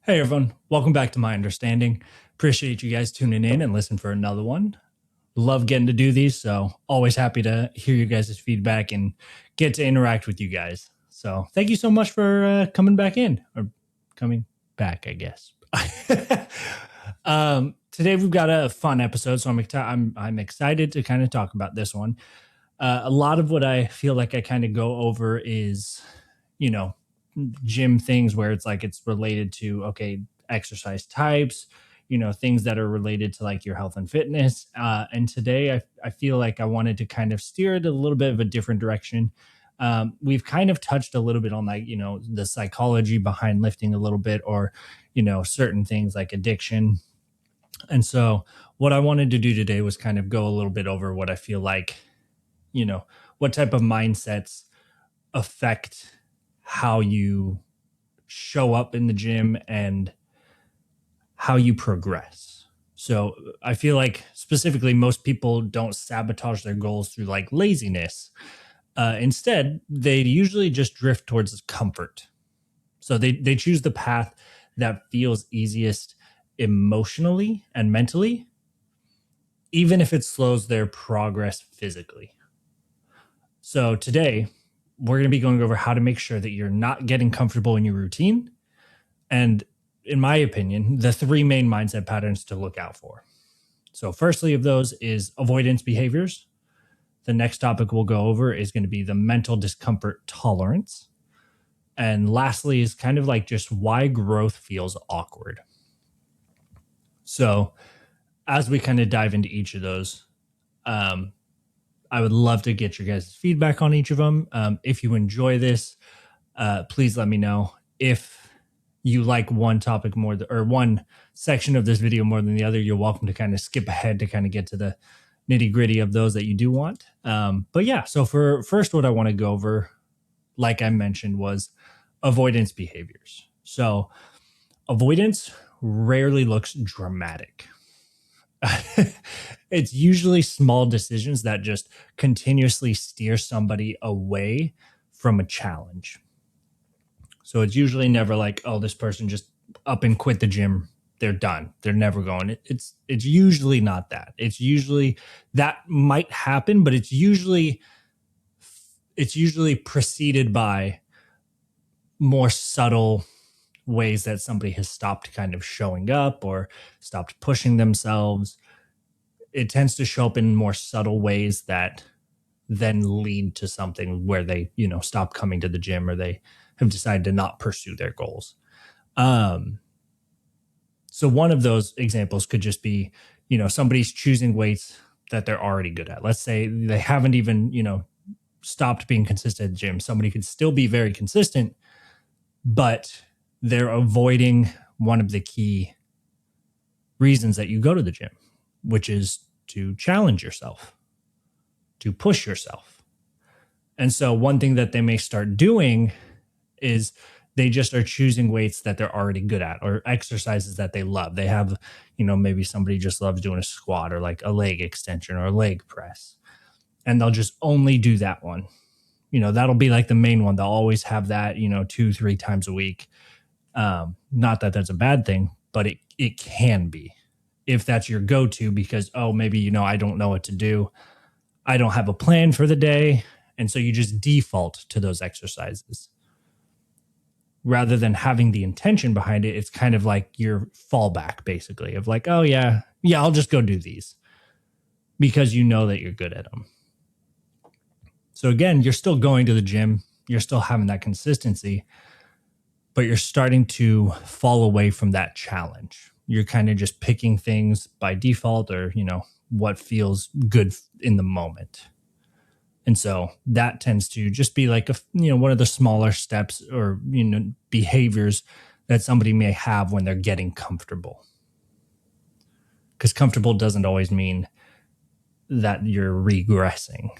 Hey everyone, welcome back to My Understanding. Appreciate you guys tuning in and listen for another one. Love getting to do these, so always happy to hear you guys' feedback and get to interact with you guys. So thank you so much for coming back in, or coming back, I guess. Today we've got a fun episode, so I'm excited to kind of talk about this one. A lot of what I feel like I kind of go over is, you know, gym things where it's related to exercise types, things that are related to like your health and fitness. And today I feel like I wanted to kind of steer it a little bit of a different direction. We've kind of touched a little bit on like the psychology behind lifting a little bit, or certain things like addiction. And so what I wanted to do today was kind of go a little bit over what I feel like, what type of mindsets affect how you show up in the gym and how you progress. So I feel like specifically most people don't sabotage their goals through like laziness. Instead, they usually just drift towards comfort. So they choose the path that feels easiest emotionally and mentally, even if it slows their progress physically. So today, we're going to be going over how to make sure that you're not getting comfortable in your routine. And in my opinion, the three main mindset patterns to look out for. So, firstly, of those is avoidance behaviors. The next topic we'll go over is going to be the mental discomfort tolerance. And lastly, is kind of like just why growth feels awkward. So, as we kind of dive into each of those, I would love to get your guys' feedback on each of them. If you enjoy this, please let me know. If you like one topic more or one section of this video more than the other, you're welcome to kind of skip ahead to kind of get to the nitty gritty of those that you do want. But yeah, so for first, what I want to go over, like I mentioned, was avoidance behaviors. So avoidance rarely looks dramatic. It's usually small decisions that just continuously steer somebody away from a challenge. So it's usually never like, oh, this person just up and quit the gym. They're done. They're never going. It's usually not that. It's usually that might happen, but it's usually preceded by more subtle ways that somebody has stopped kind of showing up or stopped pushing themselves. It tends to show up in more subtle ways that then lead to something where they, stop coming to the gym, or they have decided to not pursue their goals. So one of those examples could just be, somebody's choosing weights that they're already good at. Let's say they haven't even, stopped being consistent at the gym. Somebody could still be very consistent, but they're avoiding one of the key reasons that you go to the gym, which is to challenge yourself, to push yourself. And so one thing that they may start doing is they just are choosing weights that they're already good at, or exercises that they love. They have, maybe somebody just loves doing a squat or like a leg extension or a leg press, and they'll just only do that one. That'll be like the main one. They'll always have that, 2-3 times a week. Not that that's a bad thing, but it can be if that's your go-to, because, oh, maybe, I don't know what to do. I don't have a plan for the day. And so you just default to those exercises. Rather than having the intention behind it, it's kind of like your fallback, basically, of like, oh, yeah, I'll just go do these because you know that you're good at them. So again, you're still going to the gym. You're still having that consistency, but you're starting to fall away from that challenge. You're kind of just picking things by default, or, what feels good in the moment. And so that tends to just be like one of the smaller steps, or, behaviors that somebody may have when they're getting comfortable. Because comfortable doesn't always mean that you're regressing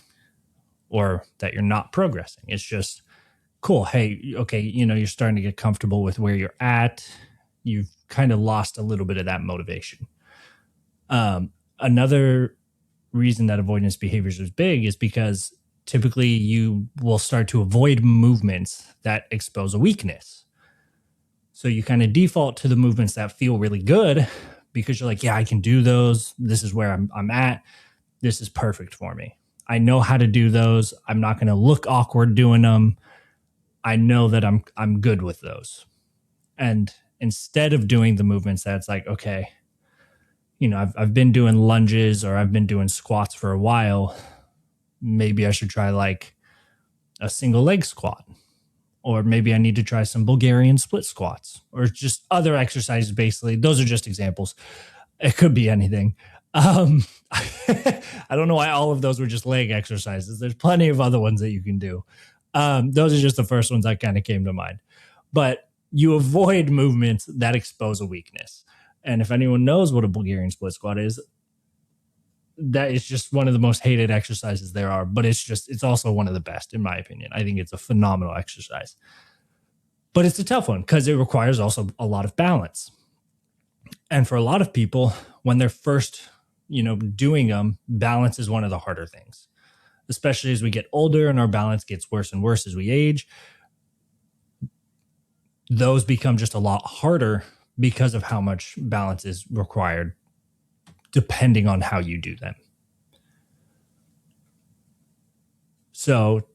or that you're not progressing. It's just cool. Hey, okay, you're starting to get comfortable with where you're at. You've kind of lost a little bit of that motivation. Another reason that avoidance behaviors is big is because typically you will start to avoid movements that expose a weakness. So you kind of default to the movements that feel really good because you're like, yeah, I can do those. This is where I'm at. This is perfect for me. I know how to do those. I'm not going to look awkward doing them. I know that I'm good with those. And instead of doing the movements that's like, okay, I've been doing lunges or I've been doing squats for a while. Maybe I should try like a single leg squat, or maybe I need to try some Bulgarian split squats, or just other exercises. Basically, those are just examples. It could be anything. I don't know why all of those were just leg exercises. There's plenty of other ones that you can do. Those are just the first ones that kind of came to mind. But you avoid movements that expose a weakness. And if anyone knows what a Bulgarian split squat is, that is just one of the most hated exercises there are, but it's also one of the best, in my opinion. I think it's a phenomenal exercise. But it's a tough one because it requires also a lot of balance. And for a lot of people, when they're first, doing them, balance is one of the harder things, especially as we get older and our balance gets worse and worse as we age. Those become just a lot harder because of how much balance is required, depending on how you do them. So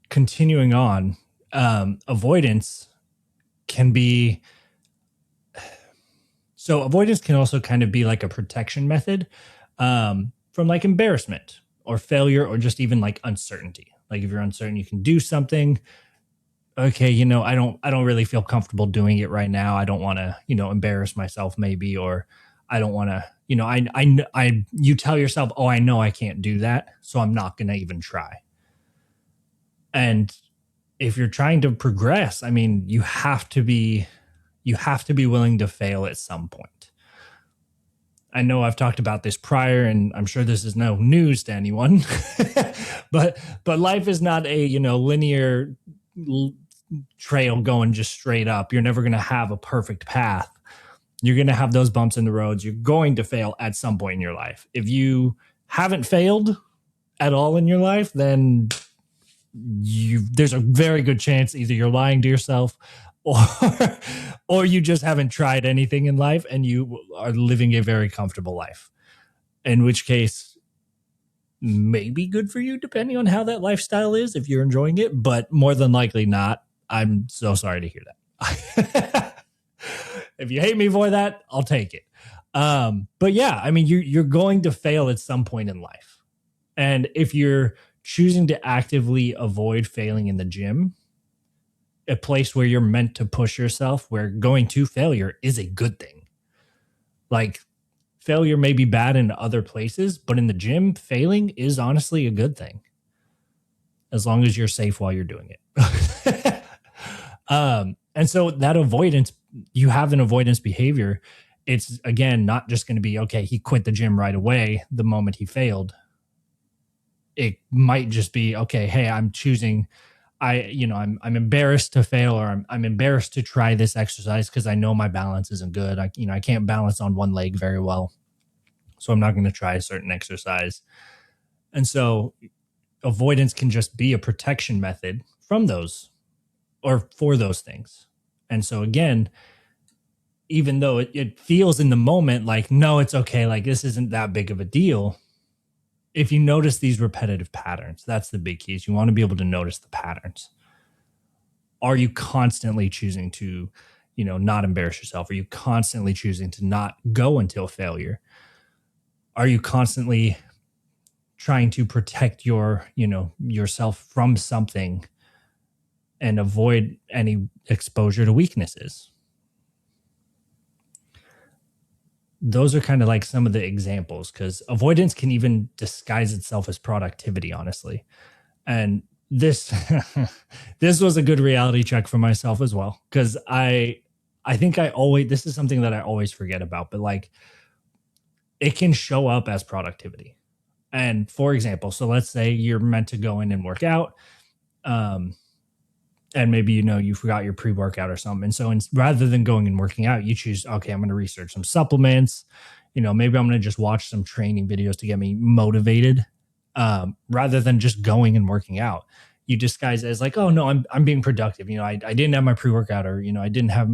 continuing on, avoidance can also kind of be like a protection method from like embarrassment or failure or just even like uncertainty. Like if you're uncertain, you can do something. Okay, I don't really feel comfortable doing it right now. I don't want to, embarrass myself maybe, or I don't want to, you tell yourself, oh, I know I can't do that, so I'm not going to even try. And if you're trying to progress, I mean, you have to be willing to fail at some point. I know I've talked about this prior, and I'm sure this is no news to anyone, but life is not a, linear trail going just straight up. You're never going to have a perfect path. You're going to have those bumps in the roads. You're going to fail at some point in your life. If you haven't failed at all in your life, then there's a very good chance either you're lying to yourself or you just haven't tried anything in life and you are living a very comfortable life. In which case, maybe good for you, depending on how that lifestyle is, if you're enjoying it, but more than likely not. I'm so sorry to hear that. If you hate me for that, I'll take it. But yeah, I mean, you're going to fail at some point in life. And if you're choosing to actively avoid failing in the gym, a place where you're meant to push yourself, where going to failure is a good thing. Like, failure may be bad in other places, but in the gym, failing is honestly a good thing, as long as you're safe while you're doing it. And so that avoidance, you have an avoidance behavior. It's, again, not just going to be, okay, he quit the gym right away the moment he failed. It might just be, okay, hey, I'm choosing, I'm embarrassed to fail, or I'm embarrassed to try this exercise because I know my balance isn't good. I can't balance on one leg very well, so I'm not going to try a certain exercise. And so avoidance can just be a protection method from those or for those things. And so again, even though it feels in the moment like, no, it's okay, like this isn't that big of a deal. If you notice these repetitive patterns, that's the big key, is you want to be able to notice the patterns. Are you constantly choosing to, not embarrass yourself? Are you constantly choosing to not go until failure? Are you constantly trying to protect yourself from something and avoid any exposure to weaknesses? Those are kind of like some of the examples, because avoidance can even disguise itself as productivity, honestly. And this this was a good reality check for myself as well, because I think this is something that I always forget about, but like, it can show up as productivity. And for example, so let's say you're meant to go in and work out, and maybe you forgot your pre-workout or something. And so rather than going and working out, you choose, okay, I'm going to research some supplements. Maybe I'm going to just watch some training videos to get me motivated, rather than just going and working out. you disguise it as like, oh no, I'm being productive. I didn't have my pre-workout, or I didn't have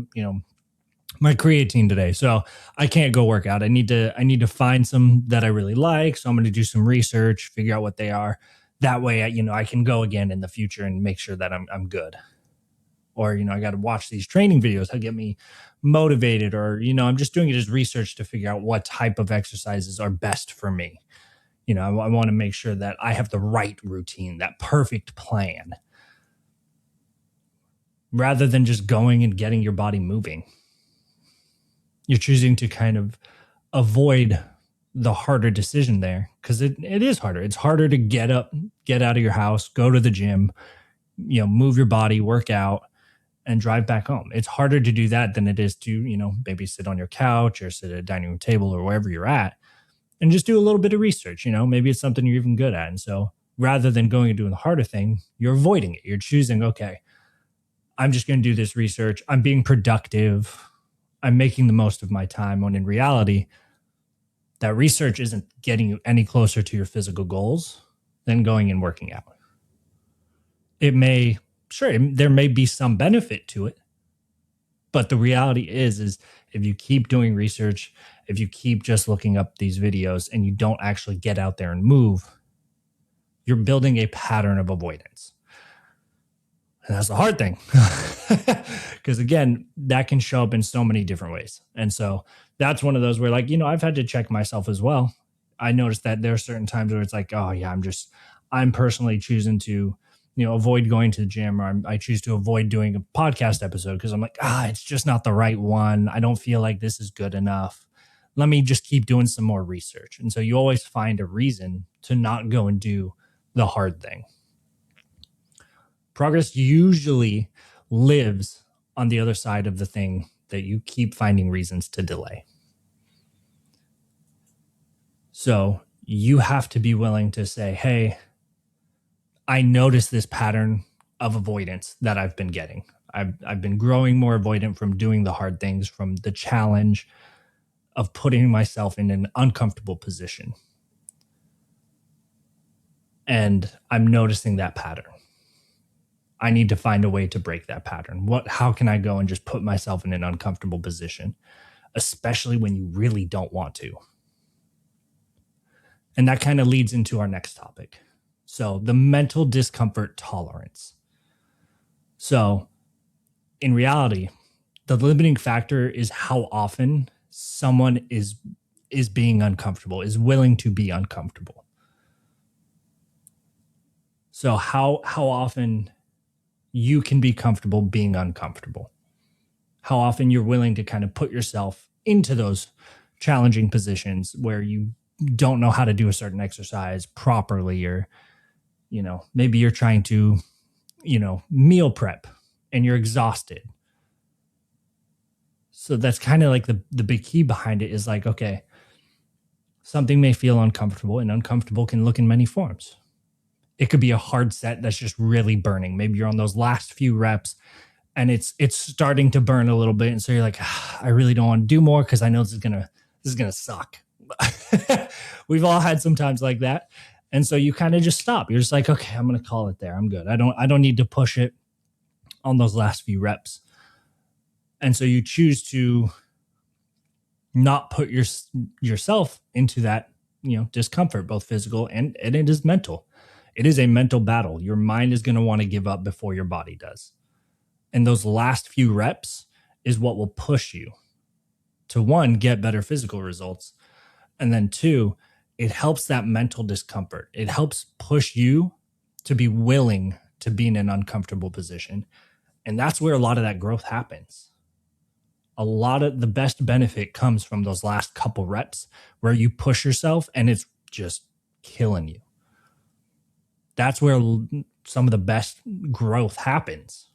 my creatine today, so I can't go work out. I need to find some that I really like, so I'm going to do some research, figure out what they are. That way, I can go again in the future and make sure that I'm good. Or I got to watch these training videos to get me motivated, or I'm just doing it as research to figure out what type of exercises are best for me. I want to make sure that I have the right routine, that perfect plan, rather than just going and getting your body moving. You're choosing to kind of avoid the harder decision there, because it is harder. It's harder to get up, get out of your house, go to the gym, move your body, work out, and drive back home. It's harder to do that than it is to, maybe sit on your couch or sit at a dining room table or wherever you're at and just do a little bit of research. Maybe it's something you're even good at. And so rather than going and doing the harder thing, you're avoiding it. You're choosing, okay, I'm just going to do this research. I'm being productive. I'm making the most of my time, when in reality, that research isn't getting you any closer to your physical goals than going and working out. There may be some benefit to it, but the reality is if you keep doing research, if you keep just looking up these videos and you don't actually get out there and move, you're building a pattern of avoidance. And that's the hard thing, because again, that can show up in so many different ways. And so that's one of those where, I've had to check myself as well. I noticed that there are certain times where it's like, oh yeah, I'm personally choosing to, avoid going to the gym, or I choose to avoid doing a podcast episode because I'm like, it's just not the right one. I don't feel like this is good enough. Let me just keep doing some more research. And so you always find a reason to not go and do the hard thing. Progress usually lives on the other side of the thing that you keep finding reasons to delay. So you have to be willing to say, hey, I notice this pattern of avoidance that I've been getting. I've been growing more avoidant from doing the hard things, from the challenge of putting myself in an uncomfortable position. And I'm noticing that pattern. I need to find a way to break that pattern. How can I go and just put myself in an uncomfortable position, especially when you really don't want to? And that kind of leads into our next topic. So the mental discomfort tolerance. So in reality, the limiting factor is how often someone is being uncomfortable, is willing to be uncomfortable. So how often you can be comfortable being uncomfortable, how often you're willing to kind of put yourself into those challenging positions where you don't know how to do a certain exercise properly, or, maybe you're trying to, meal prep and you're exhausted. So that's kind of like the big key behind it is like, okay, something may feel uncomfortable, and uncomfortable can look in many forms. It could be a hard set that's just really burning. Maybe you're on those last few reps and it's starting to burn a little bit. And so you're like, I really don't want to do more because I know this is gonna suck. We've all had some times like that. And so you kind of just stop. You're just like, okay, I'm gonna call it there. I'm good. I don't need to push it on those last few reps. And so you choose to not put yourself into that, discomfort, both physical and it is mental. It is a mental battle. Your mind is going to want to give up before your body does. And those last few reps is what will push you to, one, get better physical results. And then two, it helps that mental discomfort. It helps push you to be willing to be in an uncomfortable position. And that's where a lot of that growth happens. A lot of the best benefit comes from those last couple reps where you push yourself and it's just killing you. That's where some of the best growth happens.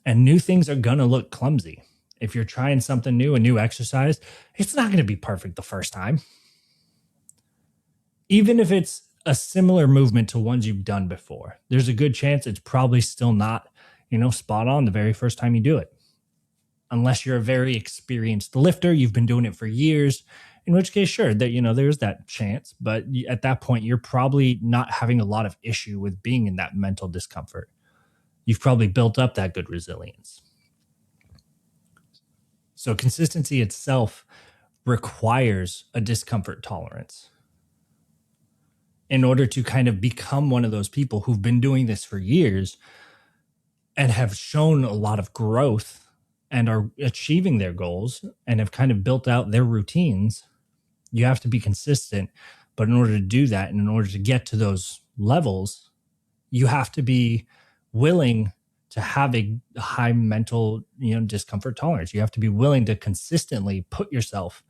And new things are going to look clumsy. If you're trying something new, a new exercise, it's not going to be perfect the first time. Even if it's a similar movement to ones you've done before, there's a good chance it's probably still not, spot on the very first time you do it. Unless you're a very experienced lifter, you've been doing it for years, In which case, sure, that there's that chance, but at that point, you're probably not having a lot of issue with being in that mental discomfort. You've probably built up that good resilience. So consistency itself requires a discomfort tolerance in order to kind of become one of those people who've been doing this for years and have shown a lot of growth and are achieving their goals and have kind of built out their routines. You have to be consistent. But in order to do that, and in order to get to those levels, you have to be willing to have a high mental, discomfort tolerance. You have to be willing to consistently put yourself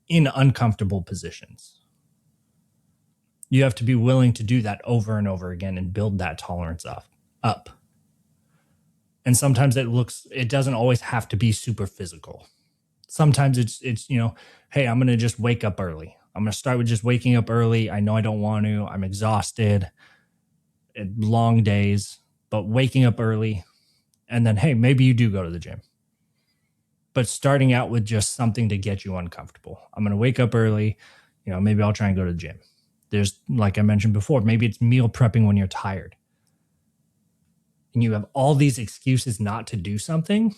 in uncomfortable positions. You have to be willing to do that over and over again and build that tolerance up. And sometimes it doesn't always have to be super physical. Sometimes it's hey, I'm going to just wake up early. I'm going to start with just waking up early. I know I don't want to. I'm exhausted. Long days, but waking up early. And then, hey, maybe you do go to the gym. But starting out with just something to get you uncomfortable. I'm going to wake up early. Maybe I'll try and go to the gym. There's, like I mentioned before, maybe it's meal prepping when you're tired. And you have all these excuses not to do something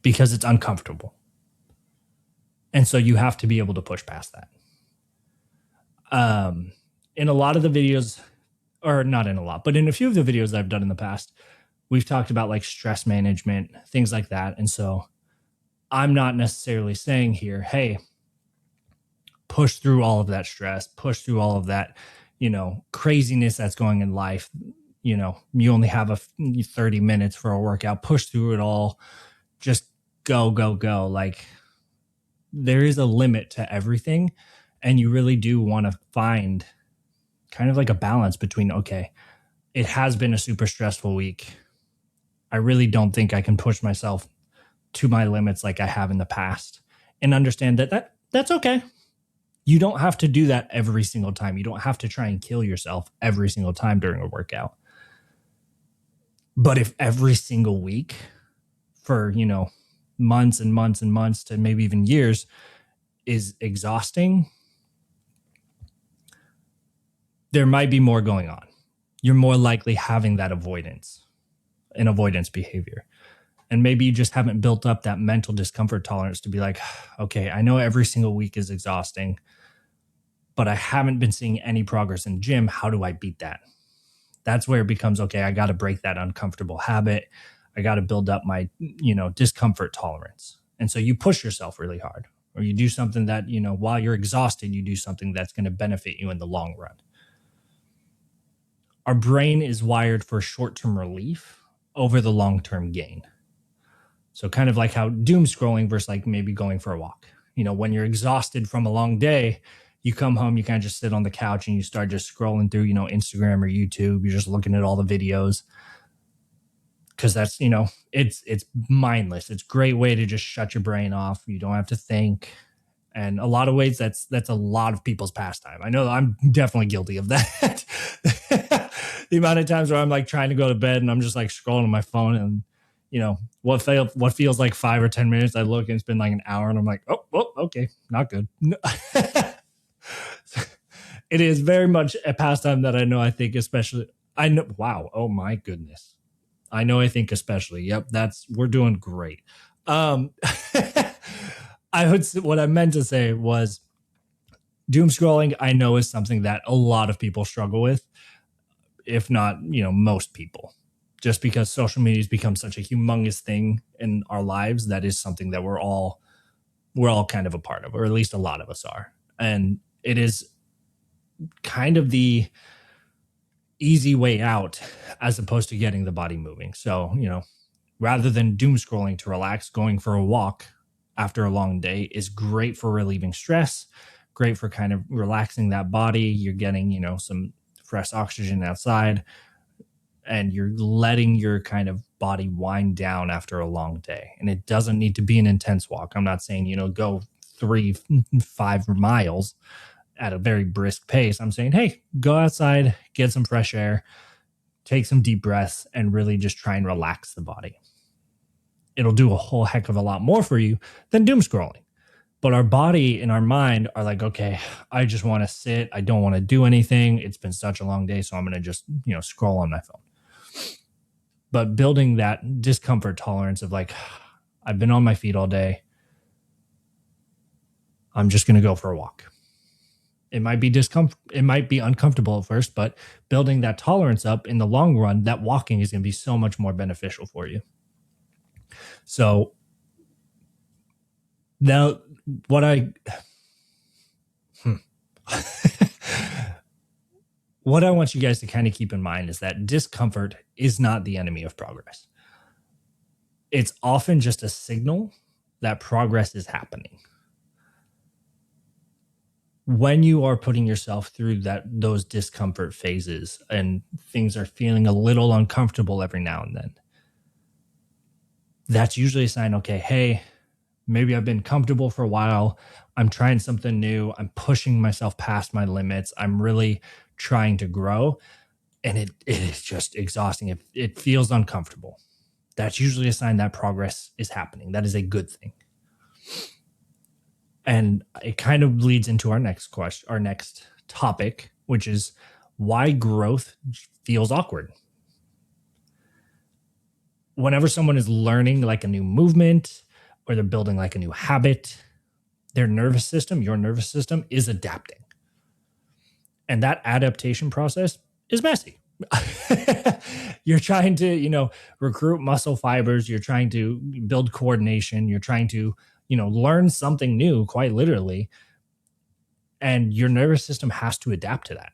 because it's uncomfortable. And so you have to be able to push past that. In a lot of the videos, or not in a lot, but in a few of the videos I've done in the past, we've talked about like stress management, things like that. And so I'm not necessarily saying here, hey, push through all of that stress, push through all of that, craziness that's going in life. You only have 30 minutes for a workout, push through it all, just go, go, go. Like, there is a limit to everything. And you really do want to find kind of like a balance between, okay, it has been a super stressful week. I really don't think I can push myself to my limits like I have in the past, and understand that that's okay. You don't have to do that every single time. You don't have to try and kill yourself every single time during a workout. But if every single week for, months and months and months to maybe even years is exhausting, there might be more going on. You're more likely having that avoidance behavior. And maybe you just haven't built up that mental discomfort tolerance to be like, okay, I know every single week is exhausting, but I haven't been seeing any progress in the gym. How do I beat that? That's where it becomes, okay, I got to break that uncomfortable habit. I got to build up my, discomfort tolerance. And so you push yourself really hard, or you do something that, while you're exhausted, you do something that's going to benefit you in the long run. Our brain is wired for short-term relief over the long-term gain. So kind of like how doom scrolling versus like maybe going for a walk. When you're exhausted from a long day, you come home, you kind of just sit on the couch and you start just scrolling through, Instagram or YouTube. You're just looking at all the videos because that's, it's mindless. It's a great way to just shut your brain off. You don't have to think. And a lot of ways, that's a lot of people's pastime. I know I'm definitely guilty of that. The amount of times where I'm like trying to go to bed and I'm just like scrolling on my phone, and what feels like 5 or 10 minutes, I look and it's been like an hour, and I'm like, oh, okay, not good. It is very much a pastime that I know. I think especially, wow, oh my goodness. I know, I think especially. Yep, we're doing great. What I meant to say was doom scrolling, I know, is something that a lot of people struggle with, if not, most people. Just because social media has become such a humongous thing in our lives, that is something that we're all kind of a part of, or at least a lot of us are. And it is kind of the easy way out as opposed to getting the body moving. So, rather than doom scrolling to relax, going for a walk after a long day is great for relieving stress, great for kind of relaxing that body. You're getting, some fresh oxygen outside, and you're letting your kind of body wind down after a long day. And it doesn't need to be an intense walk. I'm not saying, go 3-5 miles at a very brisk pace. I'm saying, hey, go outside, get some fresh air, take some deep breaths, and really just try and relax the body. It'll do a whole heck of a lot more for you than doom scrolling. But our body and our mind are like, okay, I just want to sit. I don't want to do anything. It's been such a long day. So I'm going to just, scroll on my phone. But building that discomfort tolerance of like, I've been on my feet all day. I'm just going to go for a walk. It might be it might be uncomfortable at first, but building that tolerance up in the long run, that walking is going to be so much more beneficial for you. So now what what I want you guys to kind of keep in mind is that discomfort is not the enemy of progress. It's often just a signal that progress is happening. When you are putting yourself through those discomfort phases and things are feeling a little uncomfortable every now and then, that's usually a sign, okay, hey, maybe I've been comfortable for a while. I'm trying something new. I'm pushing myself past my limits. I'm really trying to grow. And it is just exhausting. It feels uncomfortable. That's usually a sign that progress is happening. That is a good thing. And it kind of leads into our next question, our next topic, which is why growth feels awkward. Whenever someone is learning like a new movement or they're building like a new habit, their nervous system, your nervous system, is adapting. And that adaptation process is messy. You're trying to, recruit muscle fibers. You're trying to build coordination. You're trying to, learn something new, quite literally. And your nervous system has to adapt to that.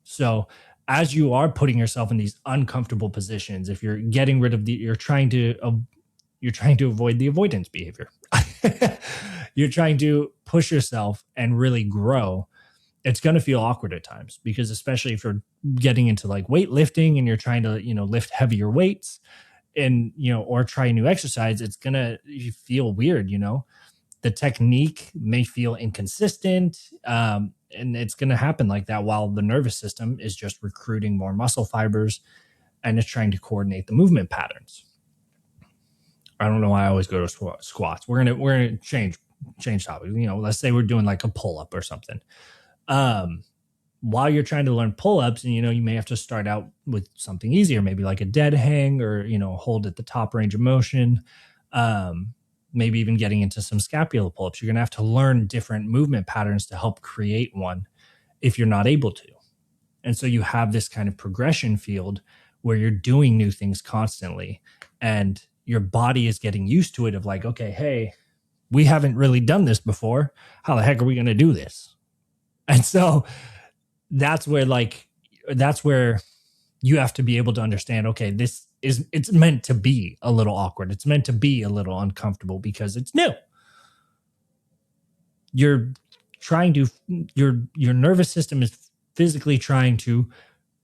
So as you are putting yourself in these uncomfortable positions, if you're getting rid of you're trying to avoid the avoidance behavior. You're trying to push yourself and really grow. It's going to feel awkward at times because especially if you're getting into like weightlifting and you're trying to, lift heavier weights and, or try a new exercise, it's going to feel weird, the technique may feel inconsistent. And it's going to happen like that while the nervous system is just recruiting more muscle fibers and it's trying to coordinate the movement patterns. I don't know why I always go to squats. We're gonna change topic. Let's say we're doing like a pull up or something. While you're trying to learn pull ups, and you may have to start out with something easier, maybe like a dead hang or hold at the top range of motion. Maybe even getting into some scapular pull ups. You're gonna have to learn different movement patterns to help create one if you're not able to. And so you have this kind of progression field where you're doing new things constantly, and your body is getting used to it of like, okay, hey, we haven't really done this before. How the heck are we going to do this? And so that's where you have to be able to understand, okay, it's meant to be a little awkward. It's meant to be a little uncomfortable because it's new. Your nervous system is physically trying to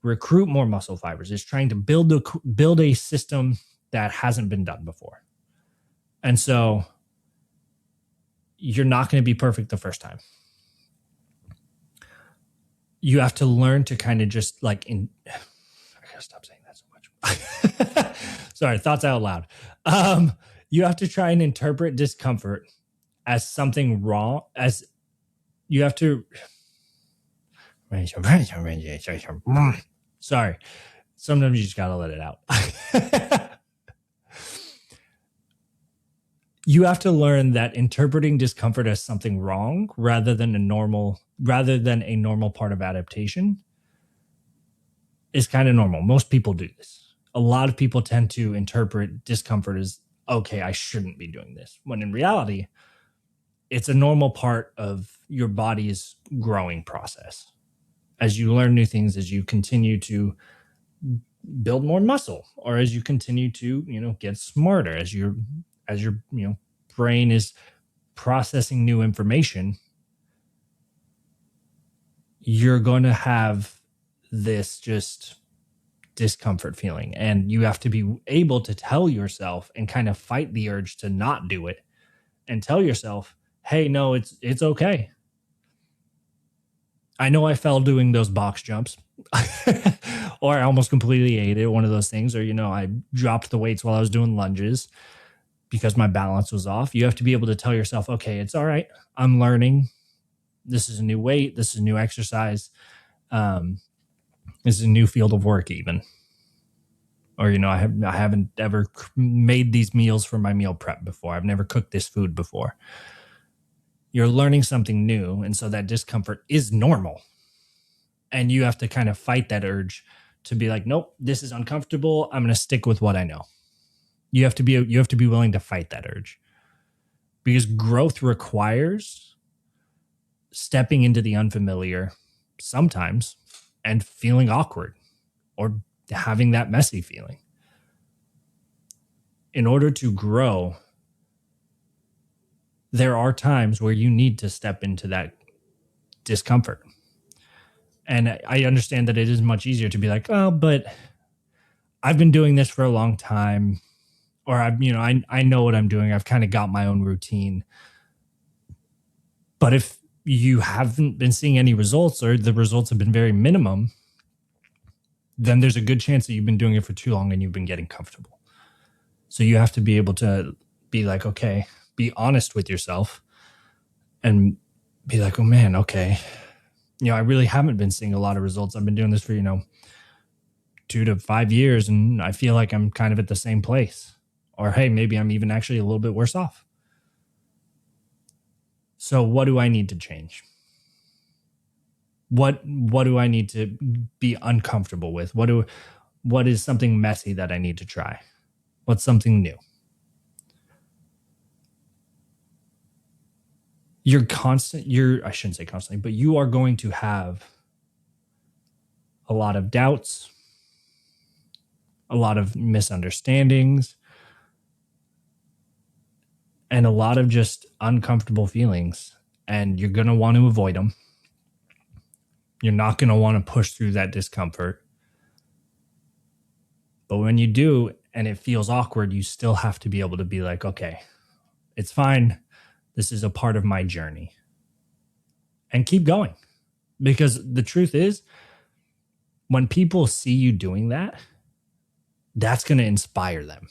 recruit more muscle fibers. It's trying to build a system that hasn't been done before. And so you're not going to be perfect the first time. You have to learn to kind of just I gotta stop saying that so much. Sorry, thoughts out loud. You have to try and interpret discomfort as something wrong, as you have to. Sorry. Sometimes you just gotta let it out. You have to learn that interpreting discomfort as something wrong rather than a normal part of adaptation is kind of normal. Most people do this. A lot of people tend to interpret discomfort as, okay, I shouldn't be doing this. When in reality, it's a normal part of your body's growing process. As you learn new things, as you continue to build more muscle, or as you continue to, get smarter, as your brain is processing new information, you're going to have this just discomfort feeling. And you have to be able to tell yourself and kind of fight the urge to not do it and tell yourself, hey, no, it's okay. I know I fell doing those box jumps or I almost completely ate it, one of those things, or, I dropped the weights while I was doing lunges. because my balance was off. You have to be able to tell yourself, okay, it's all right. I'm learning. This is a new weight. This is a new exercise. Um, this is a new field of work, even. Or, I haven't ever made these meals for my meal prep before. I've never cooked this food before. You're learning something new. And so that discomfort is normal. And you have to kind of fight that urge to be like, nope, this is uncomfortable. I'm going to stick with what I know. You have to be willing to fight that urge, because growth requires stepping into the unfamiliar sometimes and feeling awkward or having that messy feeling. In order to grow, there are times where you need to step into that discomfort. And I understand that it is much easier to be like, oh, but I've been doing this for a long time, or I know what I'm doing. I've kind of got my own routine. But if you haven't been seeing any results, or the results have been very minimum, then there's a good chance that you've been doing it for too long and you've been getting comfortable. So you have to be able to be like, okay, be honest with yourself and be like, oh man, okay. I really haven't been seeing a lot of results. I've been doing this for, 2 to 5 years, and I feel like I'm kind of at the same place. Or, hey, maybe I'm even actually a little bit worse off. So what do I need to change? What do I need to be uncomfortable with? What is something messy that I need to try? What's something new? I shouldn't say constantly, but you are going to have a lot of doubts, a lot of misunderstandings, and a lot of just uncomfortable feelings. And you're going to want to avoid them. You're not going to want to push through that discomfort. But when you do, and it feels awkward, you still have to be able to be like, okay, it's fine. This is a part of my journey. And keep going. Because the truth is, when people see you doing that, that's going to inspire them.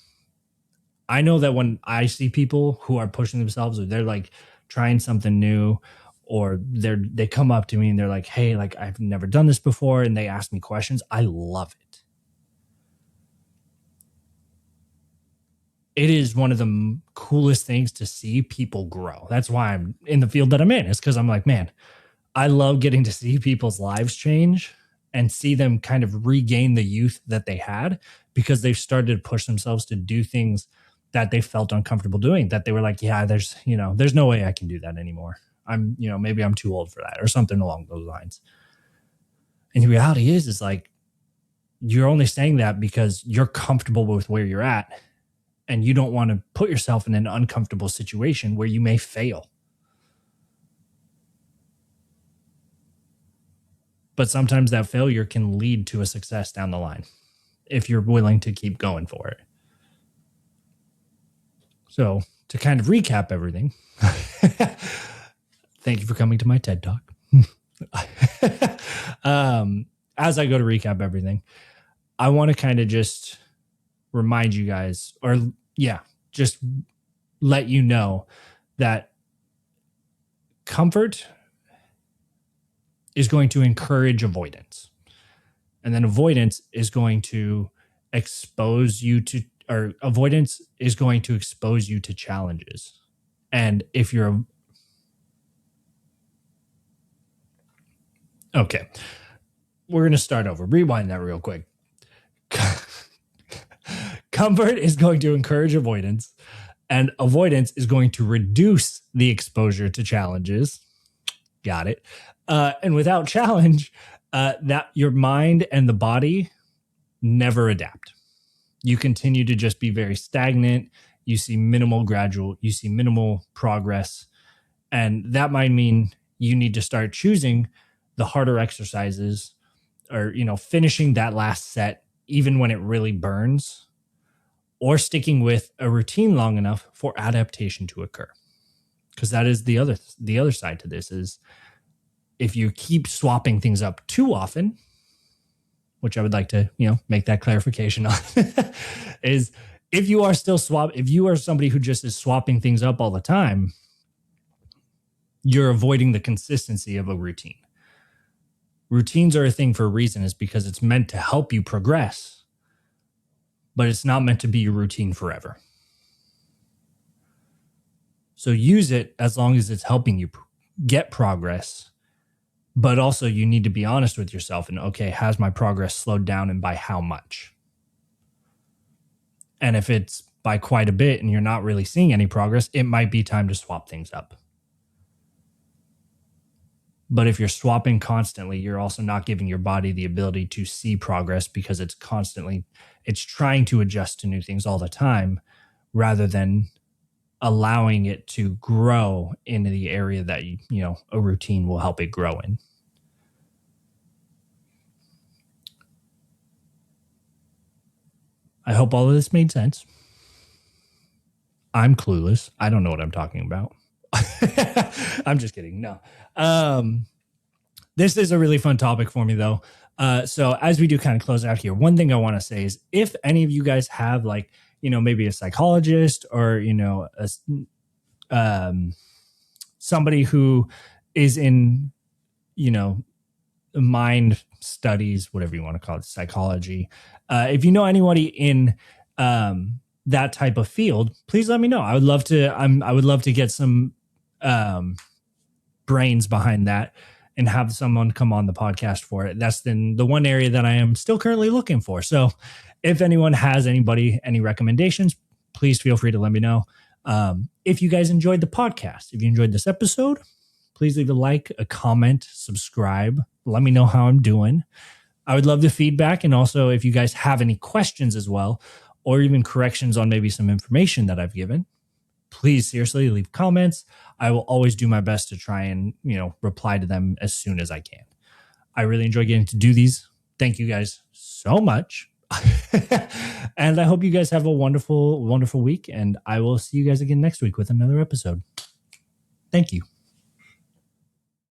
I know that when I see people who are pushing themselves, or they're like trying something new, or they come up to me and they're like, hey, like I've never done this before, and they ask me questions, I love it. It is one of the coolest things to see people grow. That's why I'm in the field that I'm in. It's because I'm like, man, I love getting to see people's lives change and see them kind of regain the youth that they had, because they've started to push themselves to do things that they felt uncomfortable doing, that they were like, yeah, there's no way I can do that anymore. Maybe I'm too old for that, or something along those lines. And the reality is like, you're only saying that because you're comfortable with where you're at, and you don't want to put yourself in an uncomfortable situation where you may fail. But sometimes that failure can lead to a success down the line if you're willing to keep going for it. So to kind of recap everything, thank you for coming to my TED Talk. As I go to recap everything, I want to kind of just remind you guys, or just let you know that comfort is going to encourage avoidance. And then avoidance is going to expose you to challenges. And if you're okay, we're going to start over. Rewind that real quick. Comfort is going to encourage avoidance, and avoidance is going to reduce the exposure to challenges. Got it. And without challenge, that your mind and the body never adapt. You continue to just be very stagnant. You see minimal progress. And that might mean you need to start choosing the harder exercises, or, finishing that last set, even when it really burns, or sticking with a routine long enough for adaptation to occur. Because that is the other side to this is, if you keep swapping things up too often, which I would like to, make that clarification on, is If you are still if you are somebody who just is swapping things up all the time, you're avoiding the consistency of a routine. Routines are a thing for a reason, is because it's meant to help you progress, but it's not meant to be your routine forever. So use it as long as it's helping you get progress, but also you need to be honest with yourself and, okay, has my progress slowed down and by how much? And if it's by quite a bit and you're not really seeing any progress, it might be time to swap things up. But if you're swapping constantly, you're also not giving your body the ability to see progress, because it's trying to adjust to new things all the time, rather than allowing it to grow into the area that, a routine will help it grow in. I hope all of this made sense. I'm clueless. I don't know what I'm talking about. I'm just kidding. No. This is a really fun topic for me, though. So as we do kind of close out here, one thing I want to say is, if any of you guys have, like, maybe a psychologist or, somebody who is in, mind studies, whatever you want to call it, psychology. If you know anybody in that type of field, please let me know. I would love to get some brains behind that and have someone come on the podcast for it. That's the one area that I am still currently looking for. So if anyone has any recommendations, please feel free to let me know. If you guys enjoyed the podcast, if you enjoyed this episode, please leave a like, a comment, subscribe. Let me know how I'm doing. I would love the feedback. And also, if you guys have any questions as well, or even corrections on maybe some information that I've given, please seriously leave comments. I will always do my best to try and, reply to them as soon as I can. I really enjoy getting to do these. Thank you guys so much. And I hope you guys have a wonderful, wonderful week. And I will see you guys again next week with another episode. Thank you.